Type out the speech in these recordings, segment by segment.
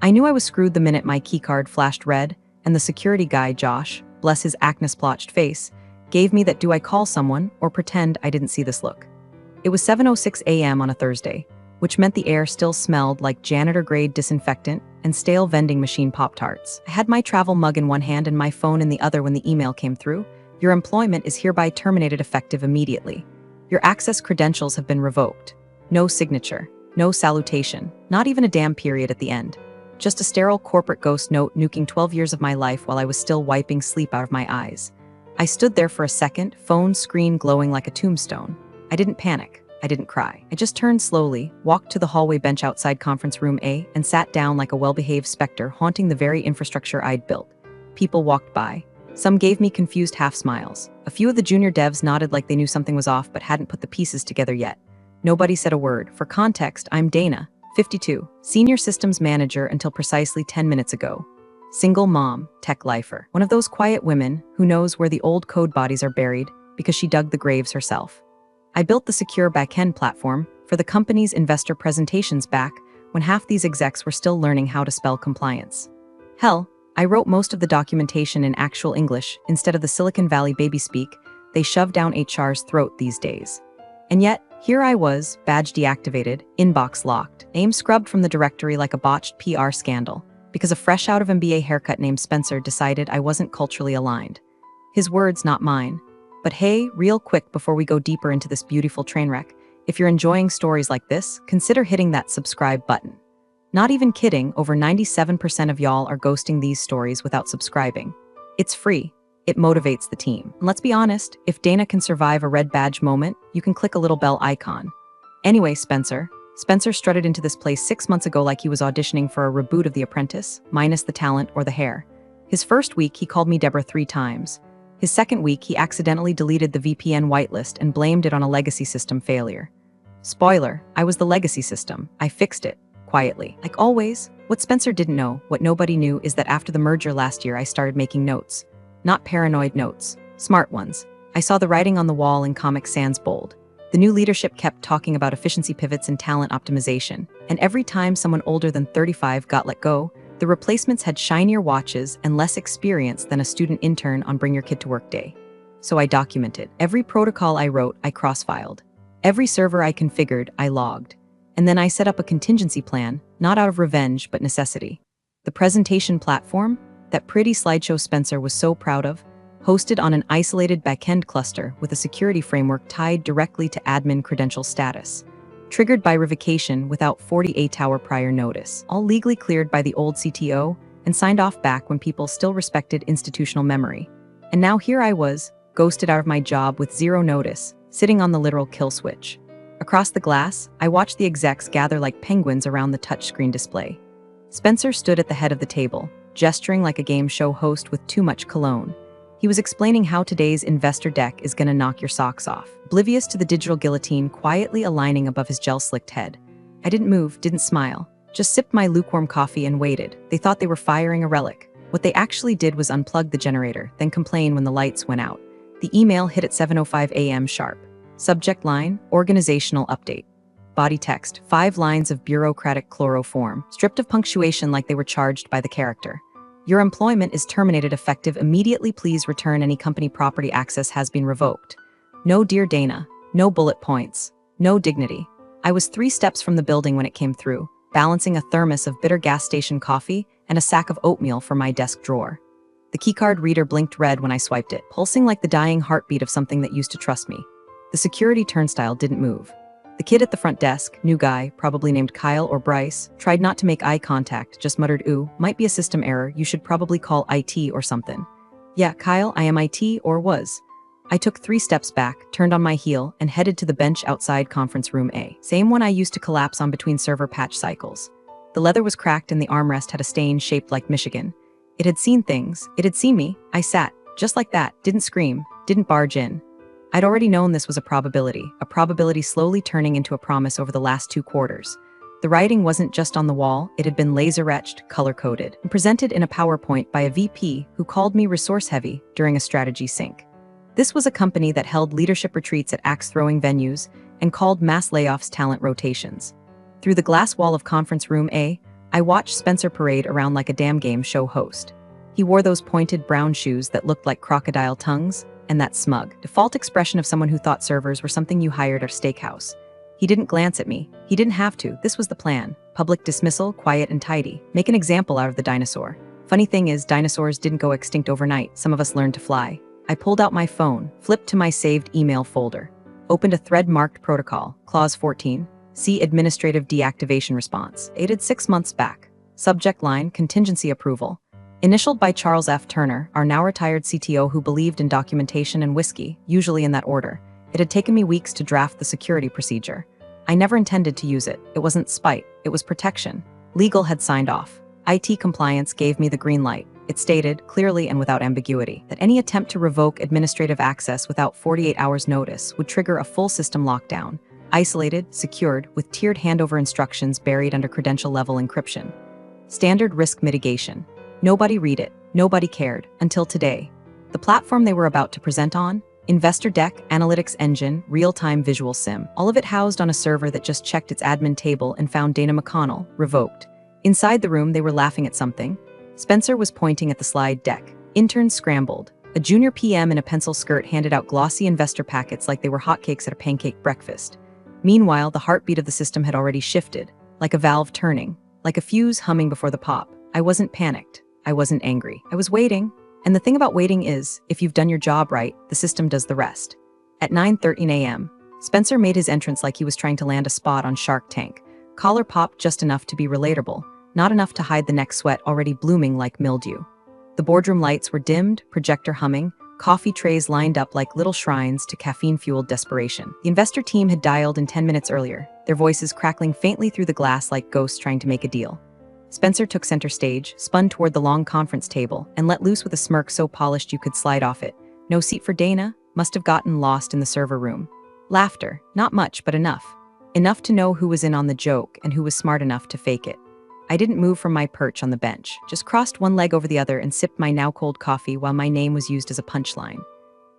I knew I was screwed the minute my keycard flashed red, and the security guy, Josh, bless his acne-splotched face, gave me that do I call someone or pretend I didn't see this look. It was 7:06 a.m. on a Thursday, which meant the air still smelled like janitor-grade disinfectant and stale vending machine Pop-Tarts. I had my travel mug in one hand and my phone in the other when the email came through. Your employment is hereby terminated effective immediately. Your access credentials have been revoked. No signature, no salutation, not even a damn period at the end. Just a sterile corporate ghost note nuking 12 years of my life while I was still wiping sleep out of my eyes. I stood there for a second, phone screen glowing like a tombstone. I didn't panic. I didn't cry. I just turned slowly, walked to the hallway bench outside conference room A, and sat down like a well-behaved specter haunting the very infrastructure I'd built. People walked by. Some gave me confused half-smiles. A few of the junior devs nodded like they knew something was off but hadn't put the pieces together yet. Nobody said a word. For context, I'm Dana, 52, senior systems manager until precisely 10 minutes ago. Single mom, tech lifer. One of those quiet women who knows where the old code bodies are buried because she dug the graves herself. I built the secure backend platform for the company's investor presentations back when half these execs were still learning how to spell compliance. Hell, I wrote most of the documentation in actual English instead of the Silicon Valley baby speak they shove down HR's throat these days. And yet, here I was, badge deactivated, inbox locked, name scrubbed from the directory like a botched PR scandal, because a fresh out of MBA haircut named Spencer decided I wasn't culturally aligned. His words, not mine. But hey, real quick before we go deeper into this beautiful train wreck, if you're enjoying stories like this, consider hitting that subscribe button. Not even kidding, over 97% of y'all are ghosting these stories without subscribing. It's free. It motivates the team. And let's be honest, if Dana can survive a red badge moment, you can click a little bell icon. Anyway, Spencer strutted into this place 6 months ago like he was auditioning for a reboot of The Apprentice, minus the talent or the hair. His first week, he called me Deborah 3 times. His second week, he accidentally deleted the VPN whitelist and blamed it on a legacy system failure. Spoiler, I was the legacy system. I fixed it, quietly. Like always, what Spencer didn't know, what nobody knew, is that after the merger last year, I started making notes. Not paranoid notes, smart ones. I saw the writing on the wall in Comic Sans bold. The new leadership kept talking about efficiency pivots and talent optimization, and every time someone older than 35 got let go, the replacements had shinier watches and less experience than a student intern on Bring Your Kid to Work Day. So I documented. Every protocol I wrote, I cross-filed. Every server I configured, I logged. And then I set up a contingency plan, not out of revenge, but necessity. The presentation platform, that pretty slideshow Spencer was so proud of, hosted on an isolated backend cluster with a security framework tied directly to admin credential status. Triggered by revocation without 48-hour prior notice, all legally cleared by the old CTO and signed off back when people still respected institutional memory. And now here I was, ghosted out of my job with zero notice, sitting on the literal kill switch. Across the glass, I watched the execs gather like penguins around the touchscreen display. Spencer stood at the head of the table, gesturing like a game show host with too much cologne. He was explaining how today's investor deck is gonna knock your socks off, oblivious to the digital guillotine quietly aligning above his gel-slicked head. I didn't move, didn't smile, just sipped my lukewarm coffee and waited. They thought they were firing a relic. What they actually did was unplug the generator, then complain when the lights went out. The email hit at 7:05 a.m. sharp. Subject line, organizational update. Body text, 5 lines of bureaucratic chloroform, stripped of punctuation like they were charged by the character. Your employment is terminated effective immediately. Please return any company property access has been revoked. No Dear Dana, no bullet points, no dignity. I was 3 steps from the building when it came through, balancing a thermos of bitter gas station coffee and a sack of oatmeal for my desk drawer. The keycard reader blinked red when I swiped it, pulsing like the dying heartbeat of something that used to trust me. The security turnstile didn't move. The kid at the front desk, new guy, probably named Kyle or Bryce, tried not to make eye contact, just muttered, "Ooh, might be a system error, you should probably call IT or something." Yeah, Kyle, I am IT, or was. I took 3 steps back, turned on my heel, and headed to the bench outside conference room A. Same one I used to collapse on between server patch cycles. The leather was cracked and the armrest had a stain shaped like Michigan. It had seen things, it had seen me. I sat, just like that, didn't scream, didn't barge in. I'd already known this was a probability slowly turning into a promise over the last 2 quarters. The writing wasn't just on the wall, it had been laser-etched, color-coded, and presented in a PowerPoint by a VP who called me resource-heavy during a strategy sync. This was a company that held leadership retreats at axe-throwing venues and called mass layoffs talent rotations. Through the glass wall of conference room A, I watched Spencer parade around like a damn game show host. He wore those pointed brown shoes that looked like crocodile tongues, and that smug, default expression of someone who thought servers were something you hired at a steakhouse. He didn't glance at me. He didn't have to. This was the plan. Public dismissal, quiet and tidy. Make an example out of the dinosaur. Funny thing is, dinosaurs didn't go extinct overnight. Some of us learned to fly. I pulled out my phone, flipped to my saved email folder, opened a thread marked protocol, clause 14, see administrative deactivation response, dated 6 months back. Subject line, contingency approval. Initialed by Charles F. Turner, our now retired CTO who believed in documentation and whiskey, usually in that order. It had taken me weeks to draft the security procedure. I never intended to use it. It wasn't spite, it was protection. Legal had signed off. IT compliance gave me the green light. It stated, clearly and without ambiguity, that any attempt to revoke administrative access without 48 hours notice would trigger a full system lockdown, isolated, secured, with tiered handover instructions buried under credential-level encryption. Standard risk mitigation. Nobody read it, nobody cared, until today. The platform they were about to present on, Investor Deck, Analytics Engine, Real-Time Visual Sim, all of it housed on a server that just checked its admin table and found Dana McConnell, revoked. Inside the room, they were laughing at something. Spencer was pointing at the slide deck. Interns scrambled. A junior PM in a pencil skirt handed out glossy investor packets like they were hotcakes at a pancake breakfast. Meanwhile, the heartbeat of the system had already shifted, like a valve turning, like a fuse humming before the pop. I wasn't panicked. I wasn't angry. I was waiting. And the thing about waiting is, if you've done your job right, the system does the rest. At 9:13 a.m., Spencer made his entrance like he was trying to land a spot on Shark Tank. Collar popped just enough to be relatable, not enough to hide the neck sweat already blooming like mildew. The boardroom lights were dimmed, projector humming, coffee trays lined up like little shrines to caffeine-fueled desperation. The investor team had dialed in 10 minutes earlier, their voices crackling faintly through the glass like ghosts trying to make a deal. Spencer took center stage, spun toward the long conference table, and let loose with a smirk so polished you could slide off it. No seat for Dana, must have gotten lost in the server room. Laughter, not much, but enough. Enough to know who was in on the joke and who was smart enough to fake it. I didn't move from my perch on the bench, just crossed one leg over the other and sipped my now cold coffee while my name was used as a punchline.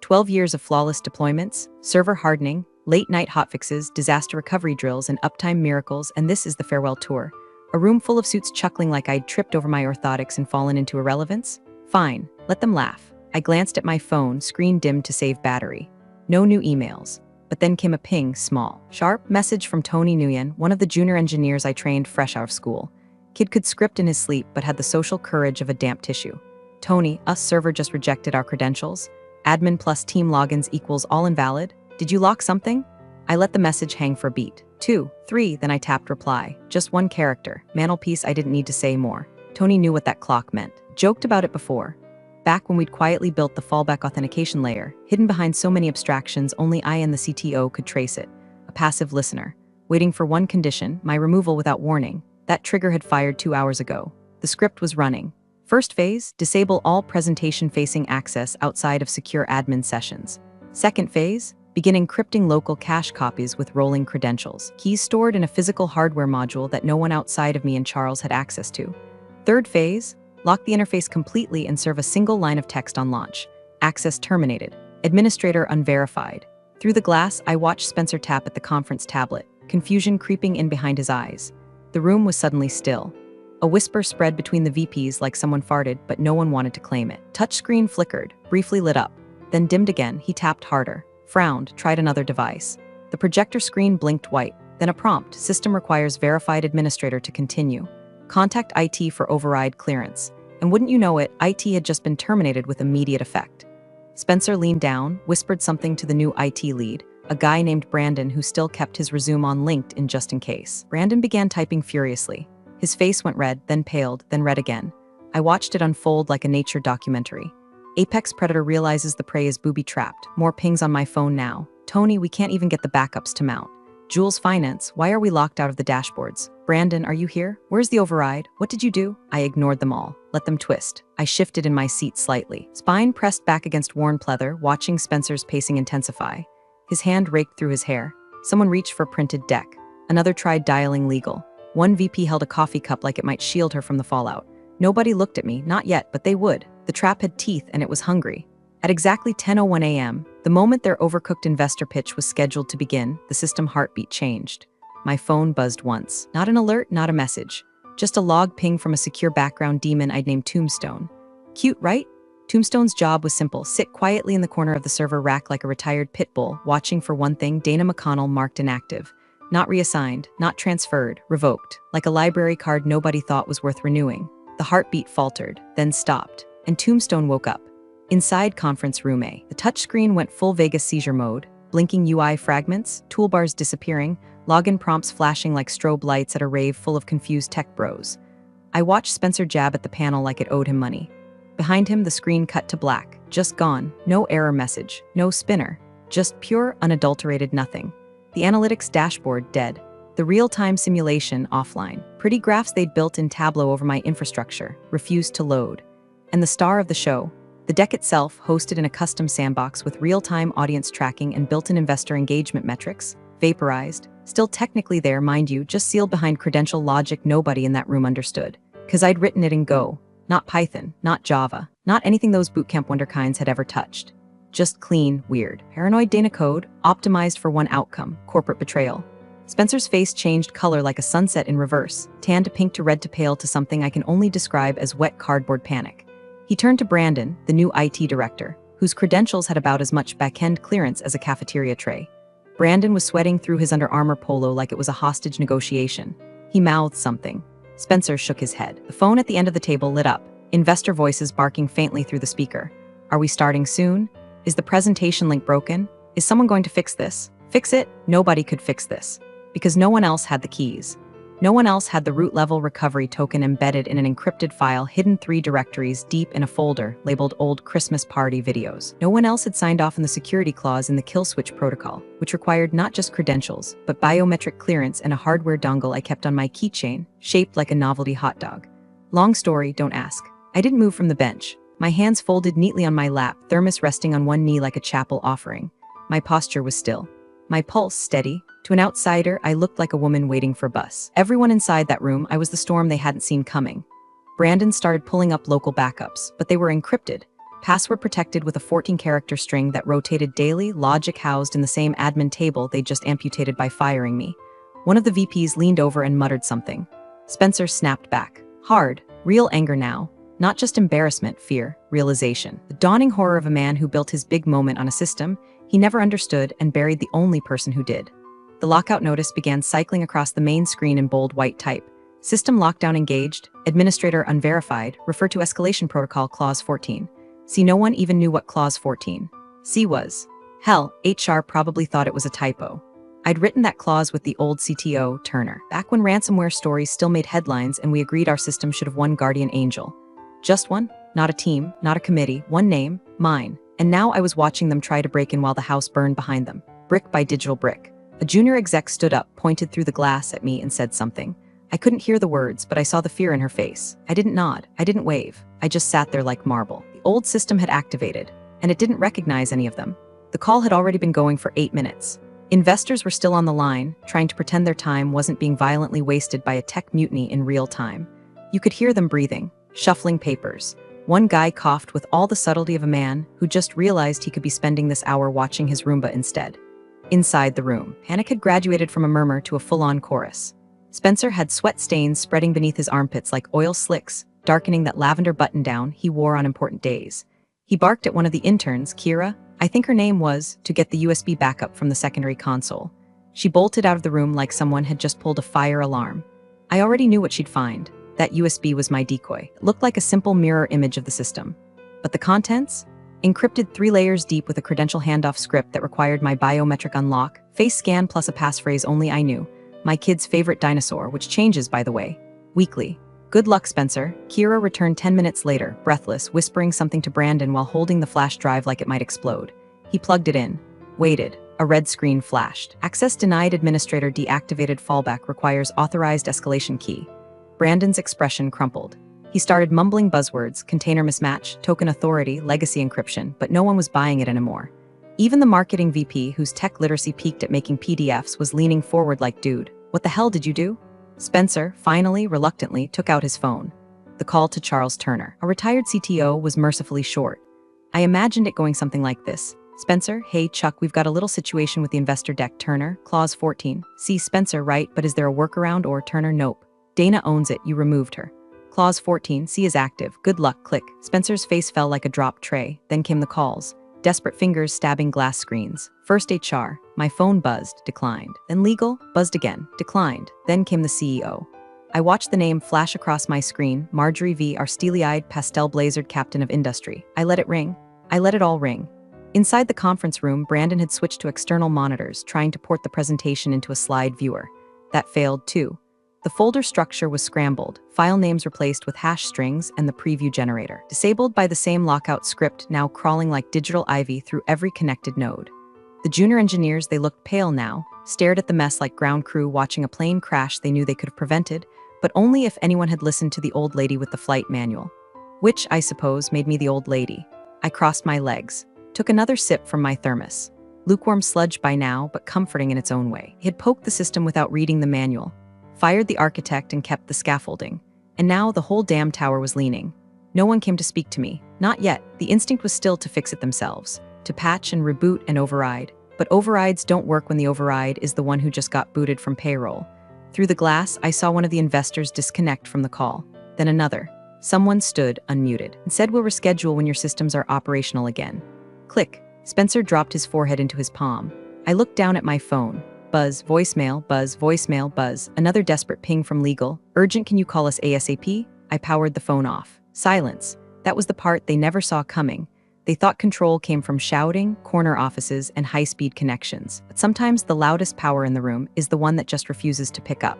12 years of flawless deployments, server hardening, late-night hotfixes, disaster recovery drills, and uptime miracles, and this is the farewell tour. A room full of suits chuckling like I'd tripped over my orthotics and fallen into irrelevance? Fine, let them laugh. I glanced at my phone, screen dimmed to save battery. No new emails. But then came a ping, small, sharp message from Tony Nguyen, one of the junior engineers I trained fresh out of school. Kid could script in his sleep but had the social courage of a damp tissue. Tony, us server just rejected our credentials. Admin plus team logins equals all invalid. Did you lock something? I let the message hang for a beat. 2, 3, then I tapped reply. Just one character. Mantelpiece, I didn't need to say more. Tony knew what that clock meant. Joked about it before. Back when we'd quietly built the fallback authentication layer, hidden behind so many abstractions only I and the CTO could trace it. A passive listener. Waiting for one condition, my removal without warning. That trigger had fired 2 hours ago. The script was running. First phase, disable all presentation-facing access outside of secure admin sessions. Second phase, begin encrypting local cache copies with rolling credentials, keys stored in a physical hardware module that no one outside of me and Charles had access to. Third phase, lock the interface completely and serve a single line of text on launch. Access terminated. Administrator unverified. Through the glass, I watched Spencer tap at the conference tablet, confusion creeping in behind his eyes. The room was suddenly still. A whisper spread between the VPs like someone farted, but no one wanted to claim it. Touchscreen flickered, briefly lit up, then dimmed again. He tapped harder. Frowned, tried another device. The projector screen blinked white, then a prompt, system requires verified administrator to continue. Contact IT for override clearance. And wouldn't you know it, IT had just been terminated with immediate effect. Spencer leaned down, whispered something to the new IT lead, a guy named Brandon who still kept his resume on LinkedIn just in case. Brandon began typing furiously. His face went red, then paled, then red again. I watched it unfold like a nature documentary. Apex predator realizes the prey is booby-trapped. More pings on my phone now. Tony, we can't even get the backups to mount. Jules Finance, why are we locked out of the dashboards? Brandon, are you here? Where's the override? What did you do? I ignored them all. Let them twist. I shifted in my seat slightly. Spine pressed back against worn pleather, watching Spencer's pacing intensify. His hand raked through his hair. Someone reached for printed deck. Another tried dialing legal. One VP held a coffee cup like it might shield her from the fallout. Nobody looked at me, not yet, but they would. The trap had teeth and it was hungry. At exactly 10:01 a.m., the moment their overcooked investor pitch was scheduled to begin, the system heartbeat changed. My phone buzzed once. Not an alert, not a message. Just a log ping from a secure background demon I'd named Tombstone. Cute, right? Tombstone's job was simple: sit quietly in the corner of the server rack like a retired pit bull, watching for one thing: Dana McConnell marked inactive. Not reassigned, not transferred, revoked, like a library card nobody thought was worth renewing. The heartbeat faltered, then stopped, and Tombstone woke up. Inside conference room A, the touchscreen went full Vegas seizure mode, blinking UI fragments, toolbars disappearing, login prompts flashing like strobe lights at a rave full of confused tech bros. I watched Spencer jab at the panel like it owed him money. Behind him, the screen cut to black, just gone, no error message, no spinner, just pure, unadulterated nothing. The analytics dashboard dead, the real-time simulation offline. Pretty graphs they'd built in Tableau over my infrastructure refused to load. And the star of the show, the deck itself, hosted in a custom sandbox with real-time audience tracking and built-in investor engagement metrics, vaporized, still technically there, mind you, just sealed behind credential logic nobody in that room understood. 'Cause I'd written it in Go, not Python, not Java, not anything those bootcamp wonderkinds had ever touched. Just clean, weird, paranoid Dana code, optimized for one outcome: corporate betrayal. Spencer's face changed color like a sunset in reverse, tan to pink to red to pale to something I can only describe as wet cardboard panic. He turned to Brandon, the new IT director, whose credentials had about as much back-end clearance as a cafeteria tray. Brandon was sweating through his Under Armour polo like it was a hostage negotiation. He mouthed something. Spencer shook his head. The phone at the end of the table lit up, investor voices barking faintly through the speaker. Are we starting soon? Is the presentation link broken? Is someone going to fix this? Fix it? Nobody could fix this. Because no one else had the keys. No one else had the root-level recovery token embedded in an encrypted file hidden 3 directories deep in a folder labeled Old Christmas Party Videos. No one else had signed off on the security clause in the kill switch protocol, which required not just credentials, but biometric clearance and a hardware dongle I kept on my keychain, shaped like a novelty hot dog. Long story, don't ask. I didn't move from the bench. My hands folded neatly on my lap, thermos resting on one knee like a chapel offering. My posture was still. My pulse steady. To an outsider, I looked like a woman waiting for bus. Everyone inside that room, I was the storm they hadn't seen coming. Brandon started pulling up local backups, but they were encrypted, password protected with a 14-character string that rotated daily, logic housed in the same admin table they'd just amputated by firing me. One of the VPs leaned over and muttered something. Spencer snapped back. Hard, real anger now. Not just embarrassment, fear, realization. The dawning horror of a man who built his big moment on a system he never understood and buried the only person who did. The lockout notice began cycling across the main screen in bold white type. System lockdown engaged, administrator unverified, refer to escalation protocol clause 14. See, no one even knew what clause 14 C was. Hell, HR probably thought it was a typo. I'd written that clause with the old CTO, Turner, back when ransomware stories still made headlines and we agreed our system should have one guardian angel. Just one, not a team, not a committee, one name, mine. And now I was watching them try to break in while the house burned behind them, brick by digital brick. A junior exec stood up, pointed through the glass at me and said something. I couldn't hear the words, but I saw the fear in her face. I didn't nod, I didn't wave. I just sat there like marble. The old system had activated, and it didn't recognize any of them. The call had already been going for 8 minutes. Investors were still on the line, trying to pretend their time wasn't being violently wasted by a tech mutiny in real time. You could hear them breathing, shuffling papers. One guy coughed with all the subtlety of a man who just realized he could be spending this hour watching his Roomba instead. Inside the room, panic had graduated from a murmur to a full-on chorus. Spencer had sweat stains spreading beneath his armpits like oil slicks, darkening that lavender button-down he wore on important days. He barked at one of the interns, Kira, I think her name was, to get the USB backup from the secondary console. She bolted out of the room like someone had just pulled a fire alarm. I already knew what she'd find. That USB was my decoy. It looked like a simple mirror image of the system. But the contents? Encrypted 3 layers deep with a credential handoff script that required my biometric unlock, face scan plus a passphrase only I knew. My kid's favorite dinosaur, which changes, by the way, weekly. Good luck, Spencer. Kira returned 10 minutes later, breathless, whispering something to Brandon while holding the flash drive like it might explode. He plugged it in. Waited. A red screen flashed. Access denied. Administrator deactivated. Fallback requires authorized escalation key. Brandon's expression crumpled. He started mumbling buzzwords, container mismatch, token authority, legacy encryption, but no one was buying it anymore. Even the marketing VP, whose tech literacy peaked at making PDFs, was leaning forward like, dude, what the hell did you do? Spencer, finally, reluctantly, took out his phone. The call to Charles Turner, a retired CTO, was mercifully short. I imagined it going something like this. Spencer, hey Chuck, we've got a little situation with the investor deck. Turner, clause 14. See, Spencer, right, but is there a workaround? Or Turner, nope. Dana owns it, you removed her. Clause 14, C is active. Good luck, click. Spencer's face fell like a dropped tray. Then came the calls. Desperate fingers stabbing glass screens. First HR. My phone buzzed, declined. Then legal, buzzed again, declined. Then came the CEO. I watched the name flash across my screen, Marjorie V., our steely-eyed, pastel-blazered captain of industry. I let it ring. I let it all ring. Inside the conference room, Brandon had switched to external monitors, trying to port the presentation into a slide viewer. That failed, too. The folder structure was scrambled, file names replaced with hash strings, and the preview generator, disabled by the same lockout script, now crawling like digital ivy through every connected node. The junior engineers, they looked pale now, stared at the mess like ground crew watching a plane crash they knew they could have prevented, but only if anyone had listened to the old lady with the flight manual. Which, I suppose, made me the old lady. I crossed my legs, took another sip from my thermos. Lukewarm sludge by now, but comforting in its own way. He had poked the system without reading the manual, fired the architect and kept the scaffolding, and now the whole damn tower was leaning. No one came to speak to me. Not yet. The instinct was still to fix it themselves, to patch and reboot and override. But overrides don't work when the override is the one who just got booted from payroll. Through the glass, I saw one of the investors disconnect from the call. Then another. Someone stood, unmuted, and said, "We'll reschedule when your systems are operational again." Click. Spencer dropped his forehead into his palm. I looked down at my phone. Buzz, voicemail, buzz, voicemail, buzz. Another desperate ping from legal. Urgent, can you call us ASAP? I powered the phone off. Silence. That was the part they never saw coming. They thought control came from shouting, corner offices, and high-speed connections. But sometimes the loudest power in the room is the one that just refuses to pick up.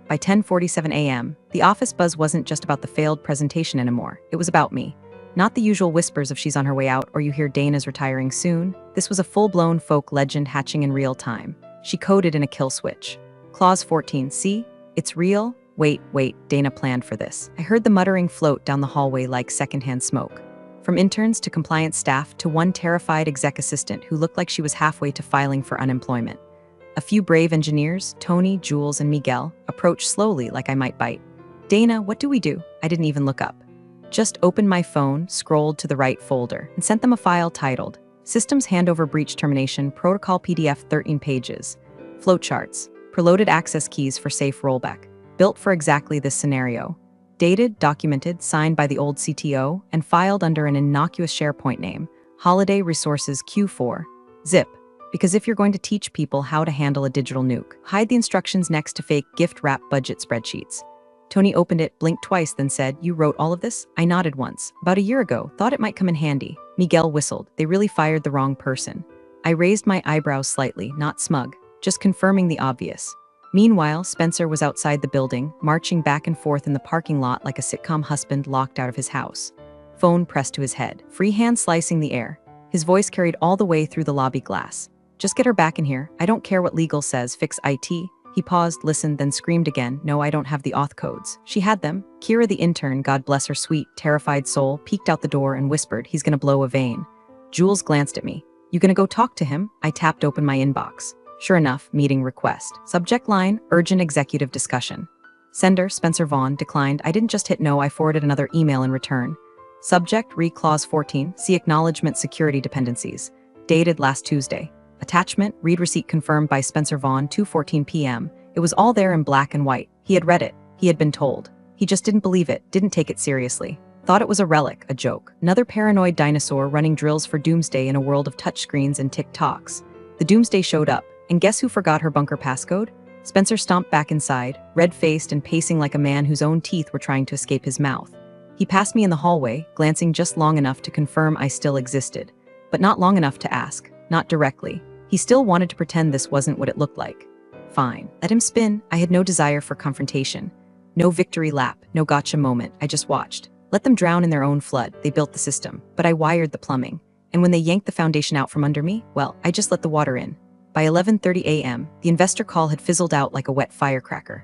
By 10:47 a.m., the office buzz wasn't just about the failed presentation anymore. It was about me. Not the usual whispers of she's on her way out or you hear Dana's retiring soon. This was a full-blown folk legend hatching in real time. She coded in a kill switch. Clause 14, see? It's real? Wait, Dana planned for this. I heard the muttering float down the hallway like secondhand smoke. From interns to compliance staff to one terrified exec assistant who looked like she was halfway to filing for unemployment. A few brave engineers, Tony, Jules, and Miguel, approached slowly like I might bite. Dana, what do we do? I didn't even look up. Just opened my phone, scrolled to the right folder, and sent them a file titled Systems Handover Breach Termination Protocol PDF 13 pages. Flowcharts, preloaded access keys for safe rollback, built for exactly this scenario. Dated, documented, signed by the old CTO, and filed under an innocuous SharePoint name, Holiday Resources Q4, zip. Because if you're going to teach people how to handle a digital nuke, hide the instructions next to fake gift wrap budget spreadsheets. Tony opened it, blinked twice, then said, "You wrote all of this?" I nodded once. About a year ago, thought it might come in handy. Miguel whistled. They really fired the wrong person. I raised my eyebrows slightly, not smug, just confirming the obvious. Meanwhile, Spencer was outside the building, marching back and forth in the parking lot like a sitcom husband locked out of his house. Phone pressed to his head, free hand slicing the air. His voice carried all the way through the lobby glass. "Just get her back in here. I don't care what legal says, fix IT." He paused, listened, then screamed again. "No, I don't have the auth codes." She had them. Kira, the intern, God bless her sweet, terrified soul, peeked out the door and whispered, "He's gonna blow a vein." Jules glanced at me. "You gonna go talk to him?" I tapped open my inbox. Sure enough, meeting request. Subject line, urgent executive discussion. Sender, Spencer Vaughn, declined. I didn't just hit no, I forwarded another email in return. Subject, read clause 14, see acknowledgement security dependencies. Dated last Tuesday. Attachment, read receipt confirmed by Spencer Vaughn, 2:14 p.m. It was all there in black and white. He had read it. He had been told. He just didn't believe it, didn't take it seriously. Thought it was a relic, a joke. Another paranoid dinosaur running drills for doomsday in a world of touchscreens and TikToks. The doomsday showed up. And guess who forgot her bunker passcode? Spencer stomped back inside, red-faced and pacing like a man whose own teeth were trying to escape his mouth. He passed me in the hallway, glancing just long enough to confirm I still existed, but not long enough to ask, not directly. He still wanted to pretend this wasn't what it looked like. Fine, let him spin. I had no desire for confrontation. No victory lap, no gotcha moment. I just watched. Let them drown in their own flood. They built the system, but I wired the plumbing. And when they yanked the foundation out from under me, well, I just let the water in. By 11:30 a.m., the investor call had fizzled out like a wet firecracker.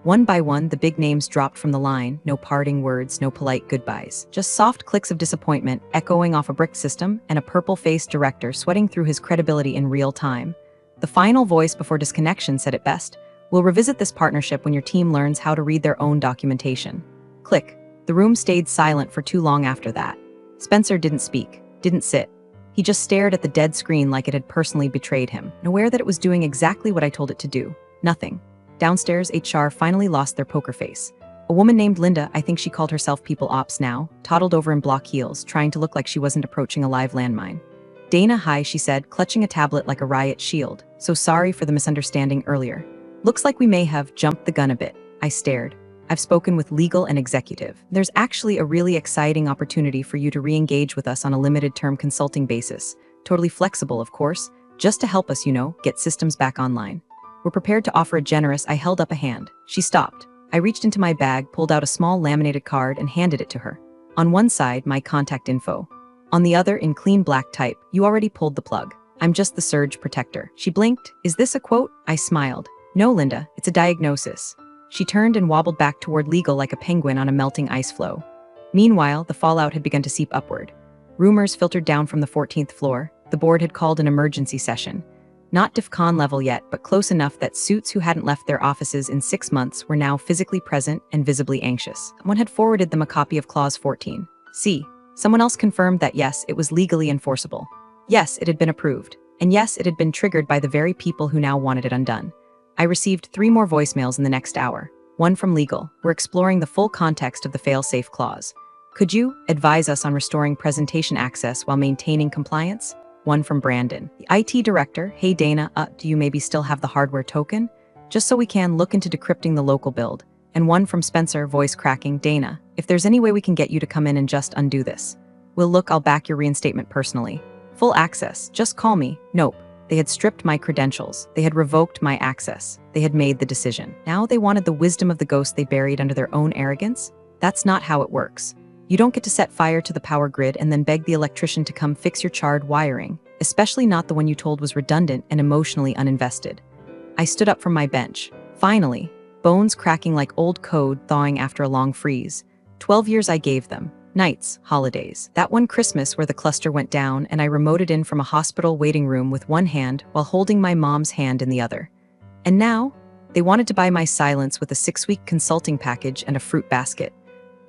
One by one, the big names dropped from the line, no parting words, no polite goodbyes. Just soft clicks of disappointment echoing off a brick system and a purple-faced director sweating through his credibility in real time. The final voice before disconnection said it best, "We'll revisit this partnership when your team learns how to read their own documentation." Click. The room stayed silent for too long after that. Spencer didn't speak, didn't sit. He just stared at the dead screen like it had personally betrayed him, and aware that it was doing exactly what I told it to do. Nothing. Downstairs, HR finally lost their poker face. A woman named Linda, I think she called herself People Ops now, toddled over in block heels, trying to look like she wasn't approaching a live landmine. Dana, hi, she said, clutching a tablet like a riot shield. So sorry for the misunderstanding earlier. Looks like we may have jumped the gun a bit. I stared. I've spoken with legal and executive. There's actually a really exciting opportunity for you to re-engage with us on a limited-term consulting basis. Totally flexible, of course, just to help us, get systems back online. We're prepared to offer a generous. I held up a hand. She stopped. I reached into my bag, pulled out a small laminated card, and handed it to her. On one side, my contact info. On the other, in clean black type, you already pulled the plug. I'm just the surge protector. She blinked. Is this a quote? I smiled. No, Linda, it's a diagnosis. She turned and wobbled back toward legal like a penguin on a melting ice floe. Meanwhile, the fallout had begun to seep upward. Rumors filtered down from the 14th floor. The board had called an emergency session. Not DEFCON level yet, but close enough that suits who hadn't left their offices in 6 months were now physically present and visibly anxious. One had forwarded them a copy of Clause 14. C. Someone else confirmed that yes, it was legally enforceable. Yes, it had been approved. And yes, it had been triggered by the very people who now wanted it undone. I received 3 more voicemails in the next hour. One from legal. We're exploring the full context of the fail-safe clause. Could you advise us on restoring presentation access while maintaining compliance? One from Brandon, the IT director. Hey Dana, do you maybe still have the hardware token? Just so we can look into decrypting the local build. And one from Spencer, voice cracking. Dana, if there's any way we can get you to come in and just undo this. I'll back your reinstatement personally. Full access, just call me. Nope. They had stripped my credentials. They had revoked my access. They had made the decision. Now they wanted the wisdom of the ghost they buried under their own arrogance? That's not how it works. You don't get to set fire to the power grid and then beg the electrician to come fix your charred wiring, especially not the one you told was redundant and emotionally uninvested. I stood up from my bench. Finally, bones cracking like old code thawing after a long freeze. 12 years I gave them. Nights, holidays. That one Christmas where the cluster went down and I remoted in from a hospital waiting room with one hand while holding my mom's hand in the other. And now, they wanted to buy my silence with a 6-week consulting package and a fruit basket.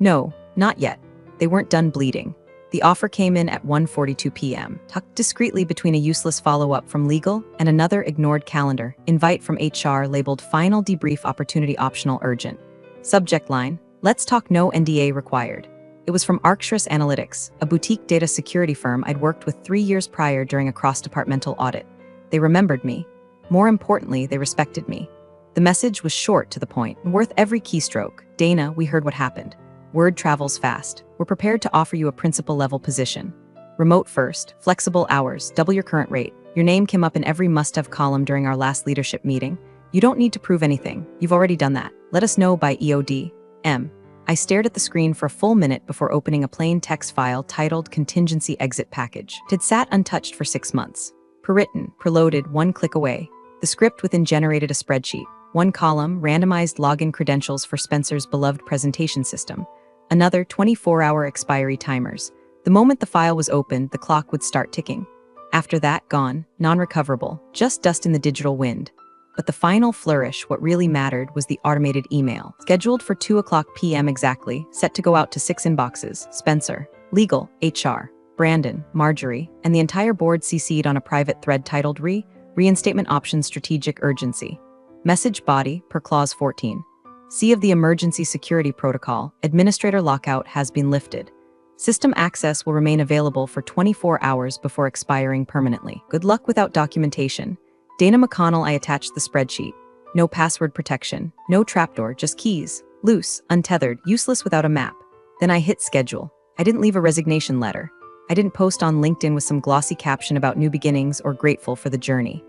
No, not yet. They weren't done bleeding. The offer came in at 1:42 p.m., tucked discreetly between a useless follow-up from legal and another ignored calendar invite from HR labeled Final Debrief Opportunity Optional Urgent. Subject line, Let's talk, no NDA required. It was from Arcturus Analytics, a boutique data security firm I'd worked with 3 years prior during a cross-departmental audit. They remembered me. More importantly, they respected me. The message was short to the point, worth every keystroke. Dana, we heard what happened. Word travels fast. We're prepared to offer you a principal-level position. Remote first, flexible hours, double your current rate. Your name came up in every must-have column during our last leadership meeting. You don't need to prove anything. You've already done that. Let us know by EOD. M. I stared at the screen for a full minute before opening a plain text file titled Contingency Exit Package. It had sat untouched for 6 months. Prewritten, preloaded, one click away. The script within generated a spreadsheet. One column, randomized login credentials for Spencer's beloved presentation system. Another, 24-hour expiry timers. The moment the file was opened, the clock would start ticking. After that, gone, non-recoverable, just dust in the digital wind. But the final flourish, what really mattered, was the automated email. Scheduled for 2:00 p.m. exactly, set to go out to 6 inboxes. Spencer, legal, HR, Brandon, Marjorie, and the entire board CC'd on a private thread titled Reinstatement Options Strategic Urgency. Message body, per Clause 14. C of the Emergency Security Protocol, Administrator Lockout has been lifted. System access will remain available for 24 hours before expiring permanently. Good luck without documentation. Dana McConnell. I attached the spreadsheet. No password protection, no trapdoor, just keys. Loose, untethered, useless without a map. Then I hit schedule. I didn't leave a resignation letter. I didn't post on LinkedIn with some glossy caption about new beginnings or grateful for the journey.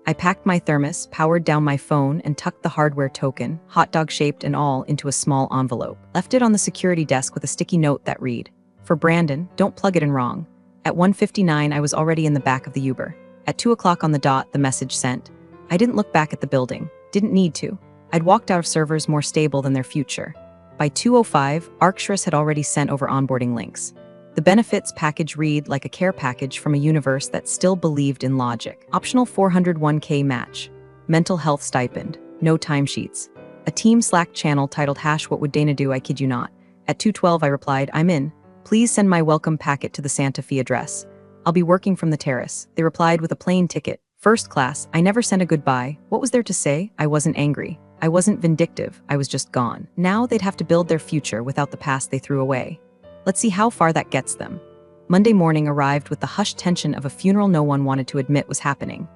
I packed my thermos, powered down my phone, and tucked the hardware token, hot dog shaped and all, into a small envelope. Left it on the security desk with a sticky note that read, For Brandon, don't plug it in wrong. At 1:59, I was already in the back of the Uber. At 2:00 on the dot, the message sent. I didn't look back at the building. Didn't need to. I'd walked out of servers more stable than their future. By 2:05, Arcturus had already sent over onboarding links. The benefits package read like a care package from a universe that still believed in logic. Optional 401k match. Mental health stipend. No timesheets. A team Slack channel titled #What Would Dana Do? I kid you not. At 2:12, I replied, I'm in. Please send my welcome packet to the Santa Fe address. I'll be working from the terrace. They replied with a plane ticket. First class. I never sent a goodbye. What was there to say? I wasn't angry. I wasn't vindictive, I was just gone. Now they'd have to build their future without the past they threw away. Let's see how far that gets them. Monday morning arrived with the hushed tension of a funeral no one wanted to admit was happening.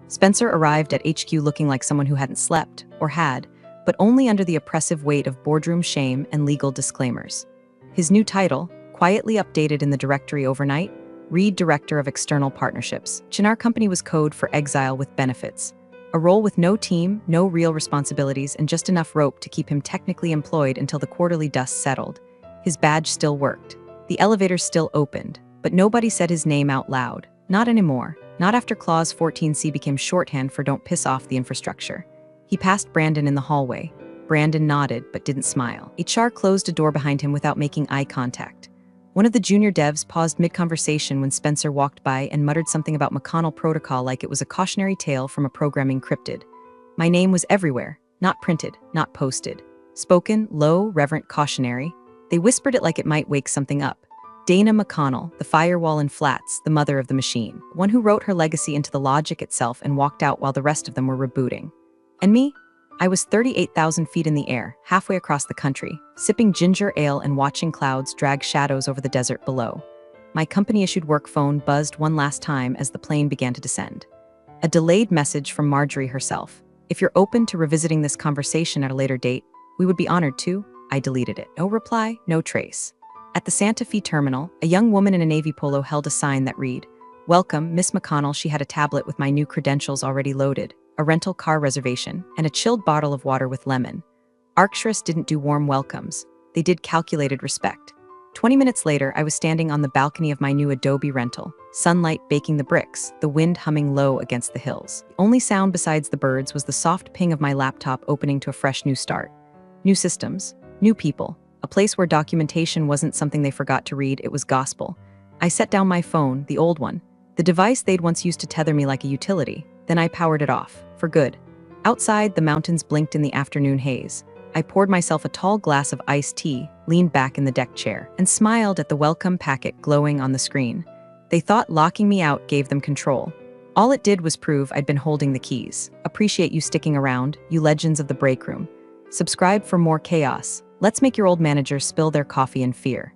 Spencer arrived at HQ looking like someone who hadn't slept, or had, but only under the oppressive weight of boardroom shame and legal disclaimers. His new title, quietly updated in the directory overnight, read Director of External Partnerships. Our company was code for exile with benefits. A role with no team, no real responsibilities, and just enough rope to keep him technically employed until the quarterly dust settled. His badge still worked. The elevator still opened, but nobody said his name out loud. Not anymore. Not after Clause 14C became shorthand for don't piss off the infrastructure. He passed Brandon in the hallway. Brandon nodded, but didn't smile. HR closed a door behind him without making eye contact. One of the junior devs paused mid-conversation when Spencer walked by and muttered something about McConnell protocol like it was a cautionary tale from a programming cryptid. My name was everywhere, not printed, not posted. Spoken, low, reverent cautionary. They whispered it like it might wake something up. Dana McConnell, the firewall in flats, the mother of the machine. One who wrote her legacy into the logic itself and walked out while the rest of them were rebooting. And me? I was 38,000 feet in the air, halfway across the country, sipping ginger ale and watching clouds drag shadows over the desert below. My company-issued work phone buzzed one last time as the plane began to descend. A delayed message from Marjorie herself. If you're open to revisiting this conversation at a later date, we would be honored to. I deleted it. No reply, no trace. At the Santa Fe terminal, a young woman in a navy polo held a sign that read, "Welcome, Miss McConnell." She had a tablet with my new credentials already loaded, a rental car reservation, and a chilled bottle of water with lemon. Arcturus didn't do warm welcomes. They did calculated respect. 20 minutes later, I was standing on the balcony of my new Adobe rental, sunlight baking the bricks, the wind humming low against the hills. The only sound besides the birds was the soft ping of my laptop opening to a fresh new start. New systems, new people, a place where documentation wasn't something they forgot to read, it was gospel. I set down my phone, the old one, the device they'd once used to tether me like a utility. Then I powered it off, for good. Outside, the mountains blinked in the afternoon haze. I poured myself a tall glass of iced tea, leaned back in the deck chair, and smiled at the welcome packet glowing on the screen. They thought locking me out gave them control. All it did was prove I'd been holding the keys. Appreciate you sticking around, you legends of the break room. Subscribe for more chaos. Let's make your old managers spill their coffee in fear.